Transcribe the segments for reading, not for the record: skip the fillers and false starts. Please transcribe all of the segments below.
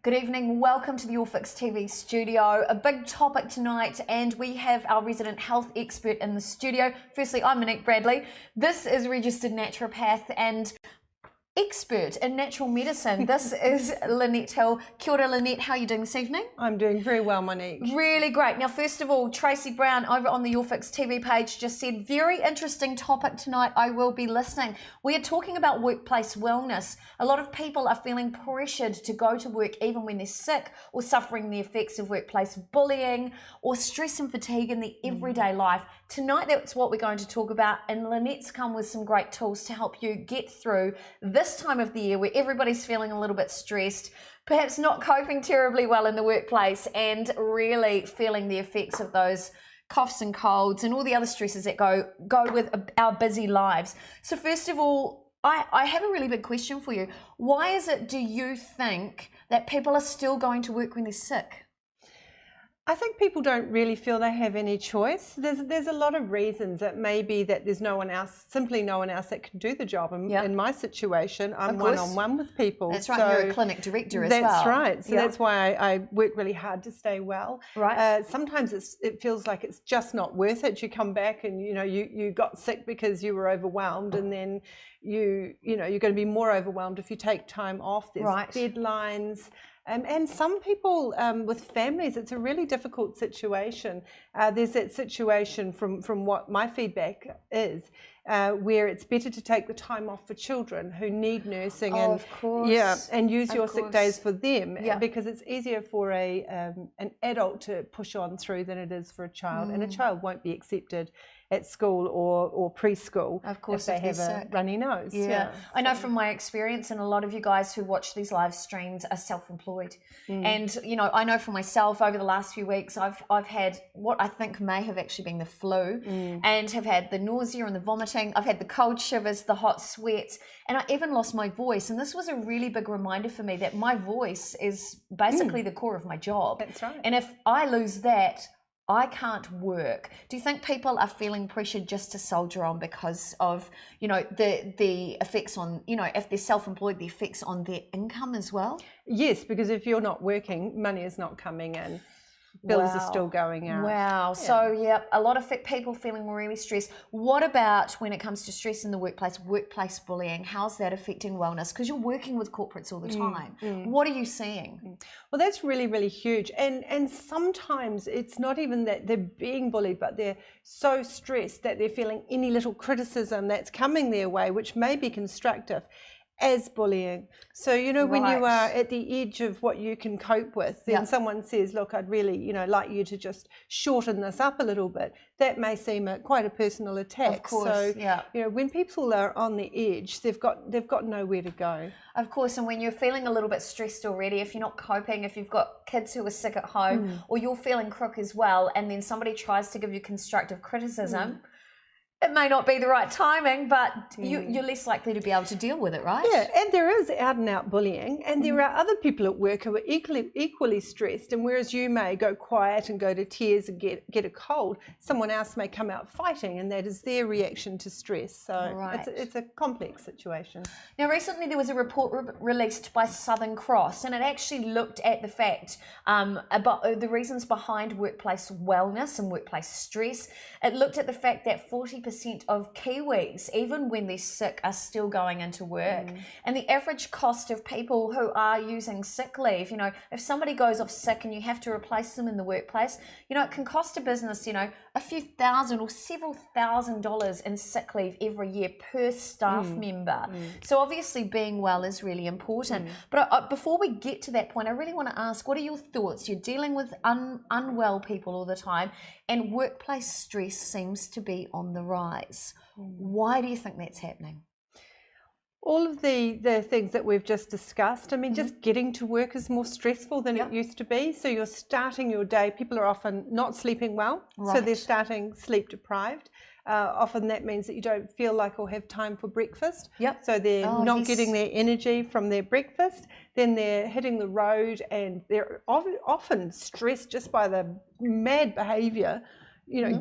Good evening, welcome to the All Fix TV studio. A big topic tonight, and we have our resident health expert in the studio. Firstly, I'm Lynette Bradley. This is registered naturopath and expert in natural medicine. This is Lynette Hill. Kia ora, Lynette. How are you doing this evening? I'm doing very well, Monique. Really great. Now, first of all, Tracy Brown over on the All Fix TV page just said, very interesting topic tonight. I will be listening. We are talking about workplace wellness. A lot of people are feeling pressured to go to work even when they're sick or suffering the effects of workplace bullying or stress and fatigue in the everyday life. Tonight, that's what we're going to talk about, and Lynette's come with some great tools to help you get through this time of the year where everybody's feeling a little bit stressed, perhaps not coping terribly well in the workplace, and really feeling the effects of those coughs and colds and all the other stresses that go with our busy lives. So first of all, I have a really big question for you. Why is it, do you think, that people are still going to work when they're sick? I think people don't really feel they have any choice. There's a lot of reasons. It may be that there's no one else, simply no one else that can do the job. In my situation, I'm one-on-one with people. That's right, so you're a clinic director as well. That's right. So that's why I work really hard to stay well. Right. Sometimes it feels like it's just not worth it. You come back and you got sick because you were overwhelmed, and then you're going to be more overwhelmed if you take time off. There's deadlines. And some people with families, it's a really difficult situation. There's that situation from what my feedback is, where it's better to take the time off for children who need nursing and use your sick days for them, because it's easier for an adult to push on through than it is for a child, and a child won't be accepted at school or preschool if they have a runny nose. I know from my experience, and a lot of you guys who watch these live streams are self-employed, and I know for myself over the last few weeks I've had what I think may have actually been the flu, and have had the nausea and the vomiting. I've had the cold shivers, the hot sweats, and I even lost my voice. And this was a really big reminder for me that my voice is basically the core of my job. That's right. And if I lose that, I can't work. Do you think people are feeling pressured just to soldier on because of, the effects on, if they're self-employed, the effects on their income as well? Yes, because if you're not working, money is not coming in. Bills are still going out. Wow. So, a lot of people feeling really stressed. What about when it comes to stress in the workplace bullying? How's that affecting wellness? Because you're working with corporates all the time. What are you seeing? Well, that's really, really huge. And sometimes it's not even that they're being bullied, but they're so stressed that they're feeling any little criticism that's coming their way, which may be constructive, as bullying. So when you are at the edge of what you can cope with, then someone says, look, I'd really like you to just shorten this up a little bit. That may seem quite a personal attack. Of course. So when people are on the edge, they've got nowhere to go. Of course. And when you're feeling a little bit stressed already, if you're not coping, if you've got kids who are sick at home, or you're feeling crook as well, and then somebody tries to give you constructive criticism, it may not be the right timing, but you're less likely to be able to deal with it, right? Yeah, and there is out and out bullying, and there are other people at work who are equally stressed, and whereas you may go quiet and go to tears and get a cold, someone else may come out fighting, and that is their reaction to stress. So it's a complex situation. Now, recently there was a report released by Southern Cross, and it actually looked at the fact about the reasons behind workplace wellness and workplace stress. It looked at the fact that 40% of Kiwis, even when they're sick, are still going into work. And the average cost of people who are using sick leave, if somebody goes off sick and you have to replace them in the workplace, it can cost a business, a few thousand or several $1,000s in sick leave every year per staff member. So obviously being well is really important. But before we get to that point, I really want to ask, what are your thoughts? You're dealing with unwell people all the time, and workplace stress seems to be on the rise. Why do you think that's happening? All of the things that we've just discussed. I mean, just getting to work is more stressful than it used to be. So you're starting your day, people are often not sleeping well, so they're starting sleep deprived. Often that means that you don't feel like or have time for breakfast. So they're not getting their energy from their breakfast. Then they're hitting the road, and they're often stressed just by the mad behaviour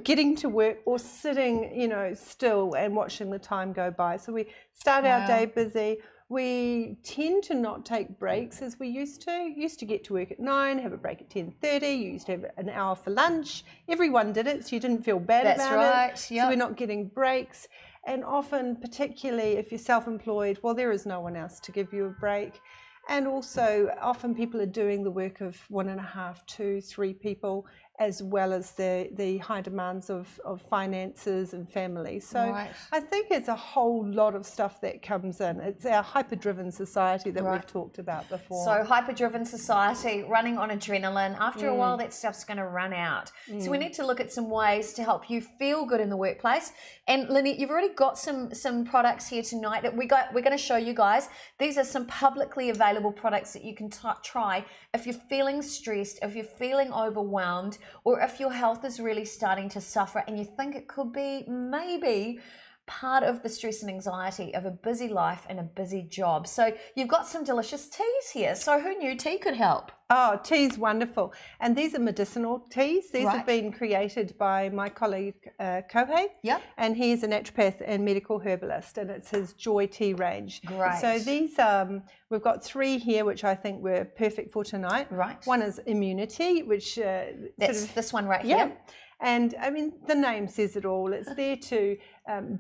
getting to work or sitting, still and watching the time go by. So we start our day busy. We tend to not take breaks as we used to. Used to get to work at 9, have a break at 10:30. You used to have an hour for lunch. Everyone did it, so you didn't feel bad about it. That's right. So we're not getting breaks. And often, particularly if you're self-employed, well, there is no one else to give you a break. And also, often people are doing the work of 1.5, 2, 3 people, as well as the high demands of finances and family. So I think it's a whole lot of stuff that comes in. It's our hyper-driven society that we've talked about before. So hyper-driven society, running on adrenaline. After a while, that stuff's going to run out. So we need to look at some ways to help you feel good in the workplace. And Lynette, you've already got some products here tonight that we're going to show you guys. These are some publicly available products that you can try if you're feeling stressed, if you're feeling overwhelmed, or if your health is really starting to suffer and you think it could be maybe part of the stress and anxiety of a busy life and a busy job. So you've got some delicious teas here. So who knew tea could help? Oh, tea's wonderful. And these are medicinal teas. These have been created by my colleague, Kohei. Yep. And he's a naturopath and medical herbalist, and it's his Joy Tea range. Great. So these, we've got 3 here, which I think were perfect for tonight. Right. One is immunity, which... That's this one right here. And I mean, the name says it all. It's there to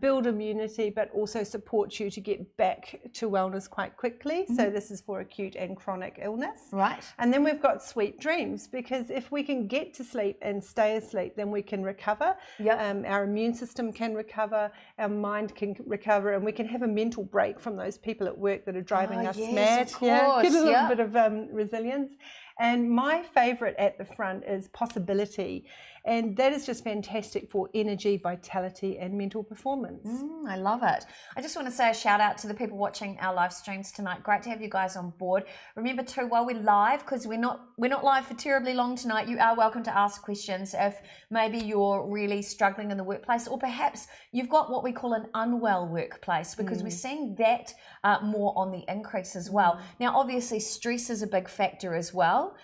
build immunity, but also support you to get back to wellness quite quickly. So this is for acute and chronic illness. Right. And then we've got sweet dreams, because if we can get to sleep and stay asleep, then we can recover. Our immune system can recover, our mind can recover, and we can have a mental break from those people at work that are driving us mad. Get a little bit of resilience. And my favorite at the front is possibility. And that is just fantastic for energy, vitality, and mental performance. I love it. I just want to say a shout out to the people watching our live streams tonight. Great to have you guys on board. Remember too, while we're live, because we're not live for terribly long tonight, you are welcome to ask questions if maybe you're really struggling in the workplace, or perhaps you've got what we call an unwell workplace, because we're seeing that more on the increase as well. Now, obviously, stress is a big factor as well.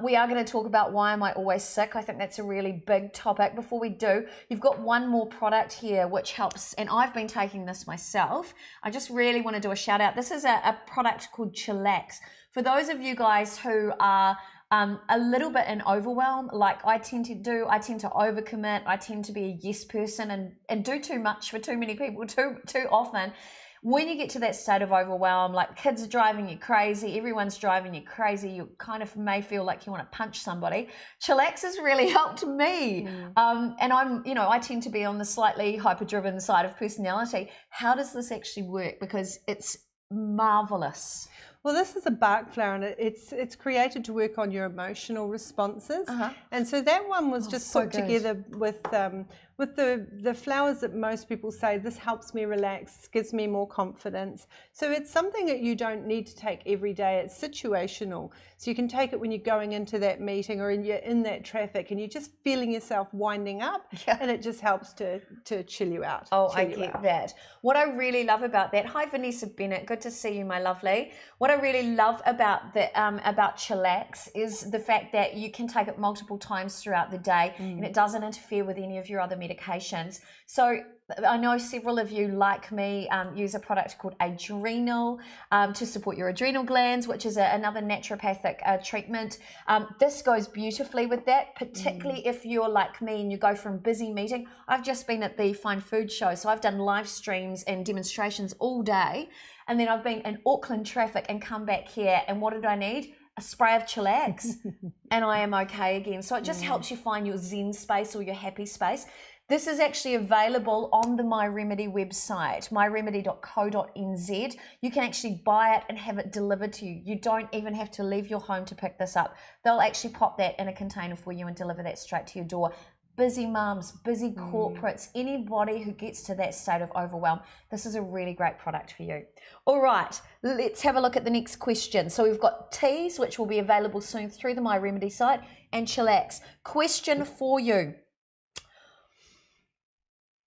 We are going to talk about why am I always sick. I think that's a really big topic. Before we do, you've got one more product here which helps, and I've been taking this myself. I just really want to do a shout out. This is a product called Chillax. For those of you guys who are a little bit in overwhelm, like I tend to overcommit, I tend to be a yes person and do too much for too many people too often. When you get to that state of overwhelm, like kids are driving you crazy, everyone's driving you crazy, you kind of may feel like you want to punch somebody. Chillax has really helped me. And I tend to be on the slightly hyper-driven side of personality. How does this actually work? Because it's marvelous. Well, this is a bark flower, and it's created to work on your emotional responses. And so that one was just put together with the flowers that most people say, this helps me relax, gives me more confidence. So it's something that you don't need to take every day. It's situational. So you can take it when you're going into that meeting, or you're in that traffic and you're just feeling yourself winding up, and it just helps to chill you out. I get that. What I really love about that, hi Vanessa Bennett, good to see you, my lovely. What I really love about Chillax is the fact that you can take it multiple times throughout the day, and it doesn't interfere with any of your other medications. So I know several of you, like me, use a product called Adrenal to support your adrenal glands, which is another naturopathic treatment. This goes beautifully with that, particularly if you're like me and you go from busy meeting. I've just been at the Fine Food Show, so I've done live streams and demonstrations all day, and then I've been in Auckland traffic and come back here, and what did I need? A spray of Chillax, and I am okay again. So it just helps you find your zen space or your happy space. This is actually available on the My Remedy website, myremedy.co.nz. You can actually buy it and have it delivered to you. You don't even have to leave your home to pick this up. They'll actually pop that in a container for you and deliver that straight to your door. Busy mums, busy corporates, anybody who gets to that state of overwhelm, this is a really great product for you. All right, let's have a look at the next question. So we've got teas, which will be available soon through the My Remedy site, and Chillax. Question for you.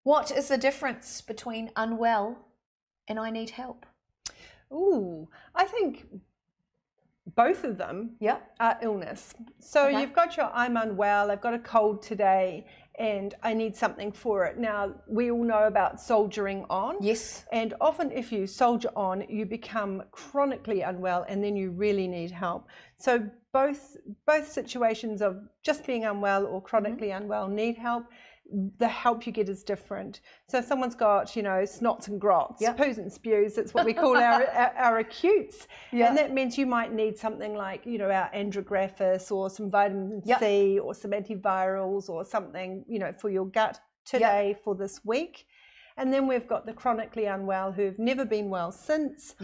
What is the difference between unwell and I need help? Ooh, I think both of them are illness. So you've got your I'm unwell, I've got a cold today, and I need something for it. Now, we all know about soldiering on. Yes. And often if you soldier on, you become chronically unwell, and then you really need help. So both situations of just being unwell or chronically unwell need help. The help you get is different. So if someone's got, you know, snots and grots, poos and spews, that's what we call our acutes. And that means you might need something like, you know, our andrographis or some vitamin C or some antivirals or something, you know, for your gut today for this week. And then we've got the chronically unwell who've never been well since,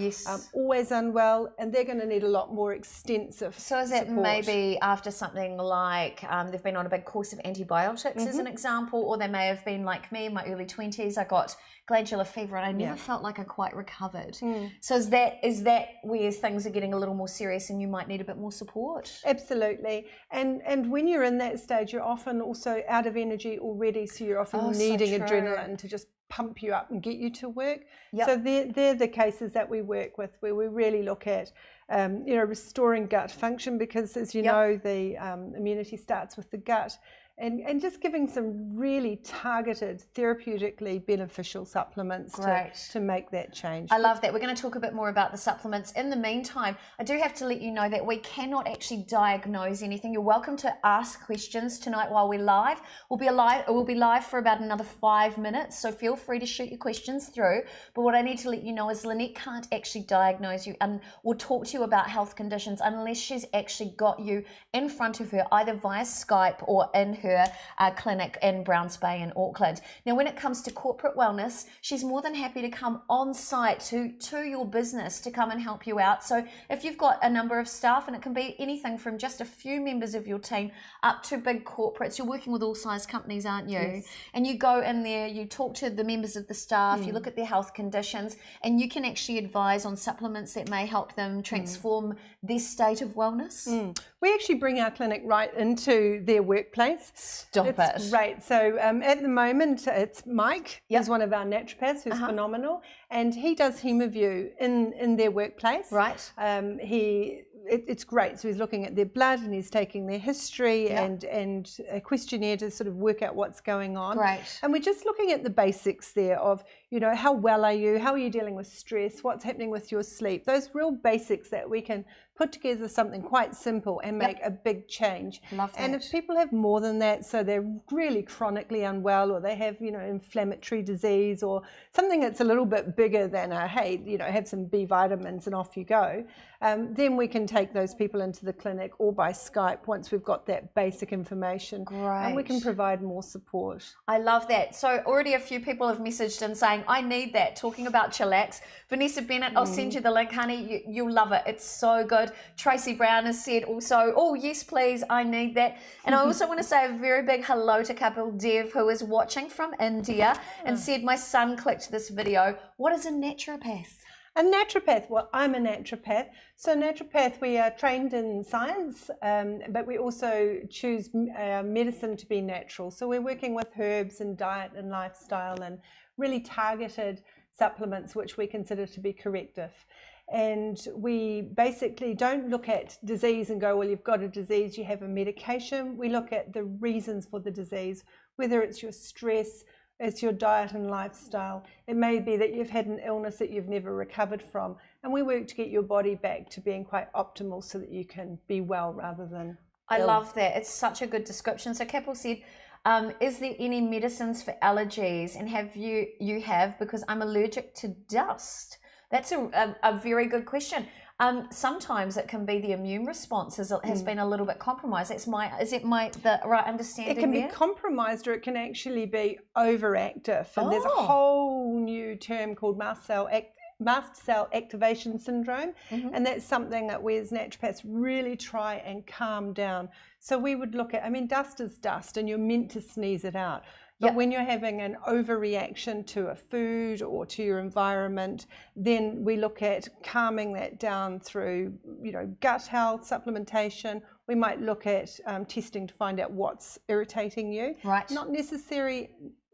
always unwell, and they're going to need a lot more extensive So is it support. maybe after something like they've been on a big course of antibiotics as an example, or they may have been like me in my early 20s, I got glandular fever and I never felt like I quite recovered. So is that where things are getting a little more serious and you might need a bit more support? Absolutely. And when you're in that stage, you're often also out of energy already, so you're often needing adrenaline to just pump you up and get you to work. So they're the cases that we work with, where we really look at you know, restoring gut function, because as you know, the immunity starts with the gut. And just giving some really targeted, therapeutically beneficial supplements to make that change. I love that. We're going to talk a bit more about the supplements. In the meantime, I do have to let you know that we cannot actually diagnose anything. You're welcome to ask questions tonight while we're live. We'll be live for about another 5 minutes, so feel free to shoot your questions through. But what I need to let you know is Lynette can't actually diagnose you and will talk to you about health conditions unless she's actually got you in front of her, either via Skype or in her clinic in Browns Bay in Auckland. Now, when it comes to corporate wellness, she's more than happy to come on site to your business to come and help you out. So if you've got a number of staff, and it can be anything from just a few members of your team up to big corporates, you're working with all size companies, aren't you? Yes. And you go in there, you talk to the members of the staff, you look at their health conditions, and you can actually advise on supplements that may help them transform their state of wellness. We actually bring our clinic right into their workplace. Stop it. It's great. So at the moment, it's Mike, who's one of our naturopaths, who's phenomenal, and he does Hemaview in their workplace. Right. It's great. So he's looking at their blood and he's taking their history and a questionnaire to sort of work out what's going on. Great. And we're just looking at the basics there of, you know, how well are you? How are you dealing with stress? What's happening with your sleep? Those real basics that we can put together something quite simple and make a big change. Love that. And if people have more than that, so they're really chronically unwell, or they have, you know, inflammatory disease or something that's a little bit bigger than hey, you know, have some B vitamins and off you go, then we can take those people into the clinic or by Skype once we've got that basic information. Great. And we can provide more support. I love that. So already a few people have messaged in saying, I need that, talking about Chillax. Vanessa Bennett, I'll send you the link, honey. You'll love it. It's so good. Tracy Brown has said also, oh, yes, please, I need that. And I also want to say a very big hello to Kapil Dev, who is watching from India and said, my son clicked this video. What is a naturopath? A naturopath, well, I'm a naturopath. So naturopath, we are trained in science, but we also choose medicine to be natural. So we're working with herbs and diet and lifestyle and really targeted supplements which we consider to be corrective. And we basically don't look at disease and go, well, you've got a disease, you have a medication. We look at the reasons for the disease, whether it's your stress, it's your diet and lifestyle. It may be that you've had an illness that you've never recovered from. And we work to get your body back to being quite optimal so that you can be well rather than ill. I love that. It's such a good description. So Kapil said, is there any medicines for allergies? And have you have, because I'm allergic to dust. That's a very good question. Sometimes it can be the immune response has been a little bit compromised. Is it the right understanding? It can be compromised, or it can actually be overactive. And there's a whole new term called mast cell activation syndrome, and that's something that we as naturopaths really try and calm down. So we would look at, I mean, dust is dust, and you're meant to sneeze it out. But when you're having an overreaction to a food or to your environment, then we look at calming that down through, you know, gut health, supplementation. We might look at testing to find out what's irritating you. Right. Not necessarily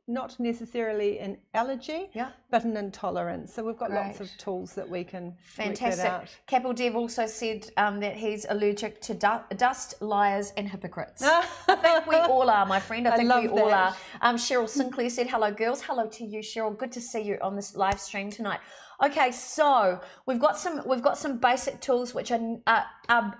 not necessarily an allergy, but an intolerance. So we've got lots of tools that we can work that out. Capital Dev also said that he's allergic to dust, liars and hypocrites. I think we all are, my friend. I think we all are. Cheryl Sinclair said, hello girls. Hello to you, Cheryl. Good to see you on this live stream tonight. Okay, so we've got some basic tools which are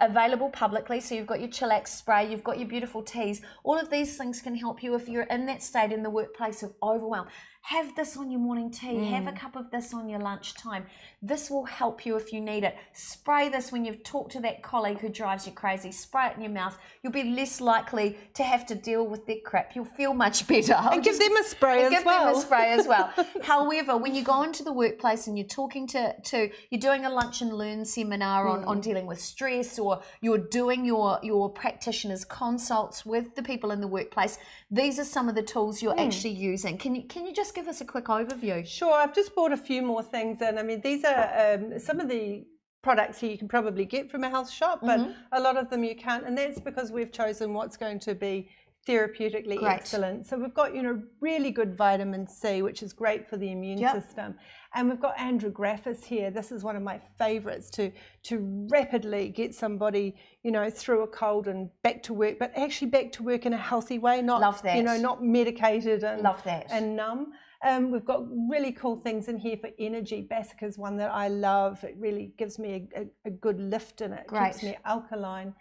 available publicly. So you've got your Chillax spray, you've got your beautiful teas. All of these things can help you if you're in that state in the workplace of overwhelm. Have this on your morning tea. Have a cup of this on your lunchtime. This will help you if you need it. Spray this when you've talked to that colleague who drives you crazy. Spray it in your mouth. You'll be less likely to have to deal with their crap. You'll feel much better. And give them a spray as well. Give them a spray as well. However, when you go into the workplace and you're talking you're doing a lunch and learn seminar on dealing with stress, or you're doing your practitioner's consults with the people in the workplace, these are some of the tools you're actually using. Can you just give us a quick overview? Sure, I've just bought a few more things in. I mean, these are some of the products here you can probably get from a health shop, but a lot of them you can't, and that's because we've chosen what's going to be therapeutically excellent. So we've got, really good vitamin C, which is great for the immune system. And we've got andrographis here. This is one of my favorites to rapidly get somebody, through a cold and back to work, but actually back to work in a healthy way, not, not medicated and numb. We've got really cool things in here for energy. Bassica is one that I love. It really gives me a good lift in it. Keeps me alkaline.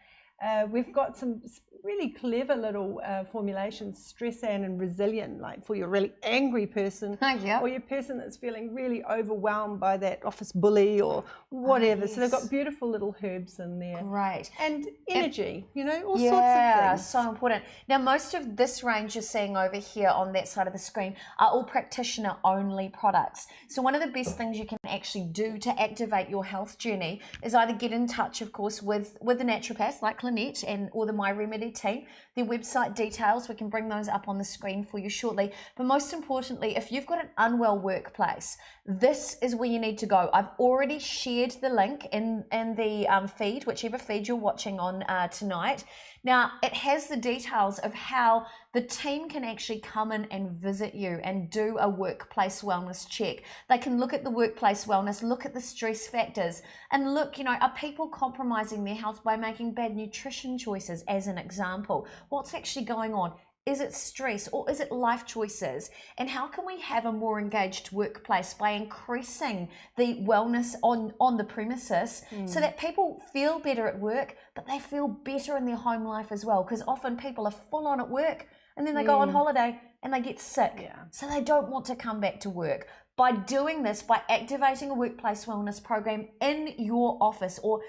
We've got some really clever little formulations, Stressan and Resilient, like for your really angry person or your person that's feeling really overwhelmed by that office bully or whatever. So they've got beautiful little herbs in there. Great. And energy, all sorts of things. So important. Now, most of this range you're seeing over here on that side of the screen are all practitioner-only products. So one of the best things you can actually do to activate your health journey is either get in touch, of course, with the naturopath like Lynette or the My Remedy team. Their website details, we can bring those up on the screen for you shortly. But most importantly, if you've got an unwell workplace, this is where you need to go. I've already shared the link in the feed, whichever feed you're watching on tonight. Now, it has the details of how the team can actually come in and visit you and do a workplace wellness check. They can look at the workplace wellness, look at the stress factors, and look, are people compromising their health by making bad nutrition choices, as an example? What's actually going on? Is it stress or is it life choices? And how can we have a more engaged workplace by increasing the wellness on the premises so that people feel better at work, but they feel better in their home life as well? Because often people are full on at work and then they go on holiday and they get sick. So they don't want to come back to work. By doing this, by activating a workplace wellness program in your office or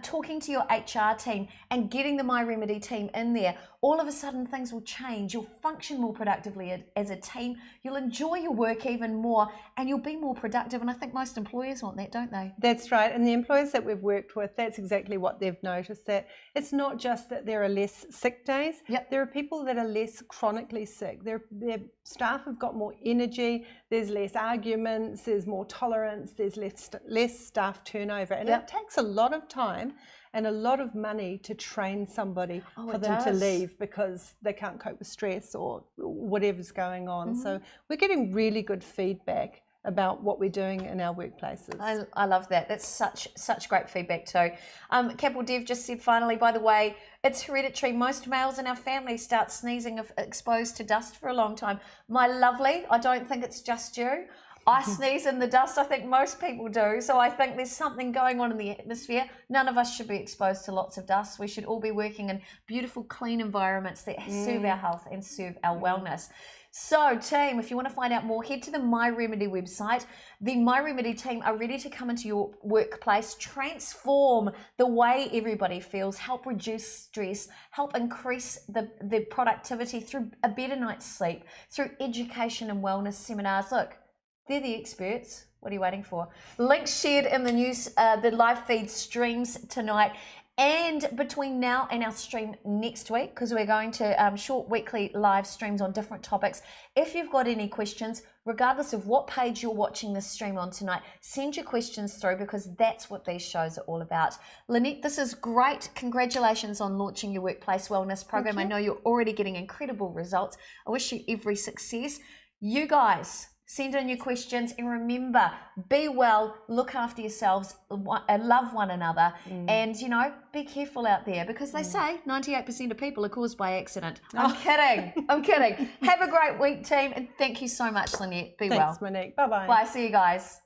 talking to your HR team and getting the My Remedy team in there, all of a sudden things will change. You'll function more productively as a team. You'll enjoy your work even more and you'll be more productive. And I think most employers want that, don't they? That's right. And the employers that we've worked with, that's exactly what they've noticed, that it's not just that there are less sick days. There are people that are less chronically sick. Their staff have got more energy. There's less arguments. There's more tolerance. There's less staff turnover. And it takes a lot of time and a lot of money to train somebody for them to leave because they can't cope with stress or whatever's going on. So we're getting really good feedback about what we're doing in our workplaces. I love that. That's such great feedback too. Capital Dev just said, finally, by the way, it's hereditary. Most males in our family start sneezing if exposed to dust for a long time. My lovely, I don't think it's just you. I sneeze in the dust. I think most people do. So I think there's something going on in the atmosphere. None of us should be exposed to lots of dust. We should all be working in beautiful, clean environments that serve our health and serve our wellness. So team, if you want to find out more, head to the My Remedy website. The My Remedy team are ready to come into your workplace, transform the way everybody feels, help reduce stress, help increase the productivity through a better night's sleep, through education and wellness seminars. Look, they're the experts. What are you waiting for? Links shared in the news, the live feed streams tonight. And between now and our stream next week, because we're going to short weekly live streams on different topics, if you've got any questions, regardless of what page you're watching this stream on tonight, send your questions through because that's what these shows are all about. Lynette, this is great. Congratulations on launching your workplace wellness program. I know you're already getting incredible results. I wish you every success. You guys, send in your questions, and remember, be well, look after yourselves, love one another, and, you know, be careful out there, because they say 98% of people are caused by accident. I'm kidding. I'm kidding. Have a great week, team, and thank you so much, Lynette. Be well. Thanks, Monique. Bye-bye. Bye. See you guys.